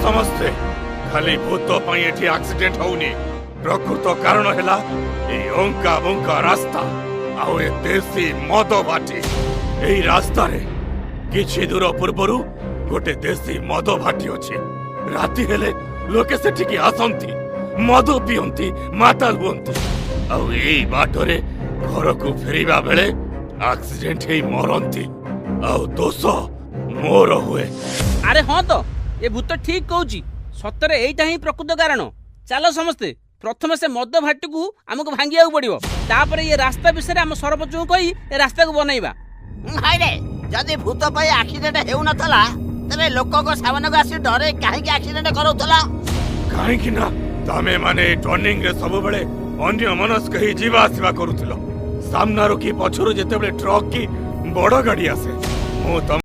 ସମସ୍ତେ ଖାଲି ଭୂତ ପାଇଁ ଏଠି ଆକ୍ସିଡେଣ୍ଟ ହଉନି। ପ୍ରକୃତ କାରଣ ହେଲା ଏ ଅଙ୍କା ବଙ୍କା ରାସ୍ତା ଆଉ ଏ ଦେଶୀ ମଦ ଭାଟି। ଏଇ ରାସ୍ତାରେ କିଛି ଦୂର ପୂର୍ବରୁ ଗୋଟେ ଦେଶୀ ମଦ ଭାଟି ଅଛି। ରାତି ହେଲେ ଲୋକେ ସେଠିକି ଆସନ୍ତି, ମଦ ପିଅନ୍ତି, ମାତାଲ ହୁଅନ୍ତି। ଆଉ ଏଇ ବାଟରେ ଘରକୁ ଫେରିବା ବେଳେ ଆକ୍ସିଡେଣ୍ଟ ହେଇ ମରନ୍ତି। ଆଉ ଦୋଷ ମୋର ହୁଏ। ଆରେ ହଁ ତ, ଏ ଭୂତ ଠିକ କହୁଛି। ସତରେ ଏଇଟା ହିଁ ପ୍ରକୃତ କାରଣ। ଚାଲ ସମସ୍ତେ ପ୍ରଥମେ ସେ ମଦ ଭାଟିକୁ ଆମକୁ ଭାଙ୍ଗିବାକୁ ପଡିବ। ତାପରେ ଏ ରାସ୍ତା ବିଷୟରେ ଆମ ସରପଞ୍ଚଙ୍କୁ କହି ଏ ରାସ୍ତାକୁ ବନେଇବା। ହାଇରେ, ଯଦି ଭୂତ ପାଇଁ ଆକ୍ସିଡେଣ୍ଟ ହେଉନଥିଲା ତେବେ ଲୋକଙ୍କ ସାମନାକୁ ଆସି ଡରେ କାହିଁକି ଆକ୍ସିଡେଣ୍ଟ କରାଉଥିଲ? କାହିଁକି ନା ତମେ ମାନେ ଟର୍ଣ୍ଣିଂ ରେ ସବୁବେଳେ ଅନ୍ୟ ମନସ୍କ ହେଇ ଯିବା ଆସିବା କରୁଥିଲ। ସାମ୍ନାରୁ କି ପଛରୁ ଯେତେବେଳେ ଟ୍ରକ୍ କି ବଡ ଗାଡି ଆସେ ମୁଁ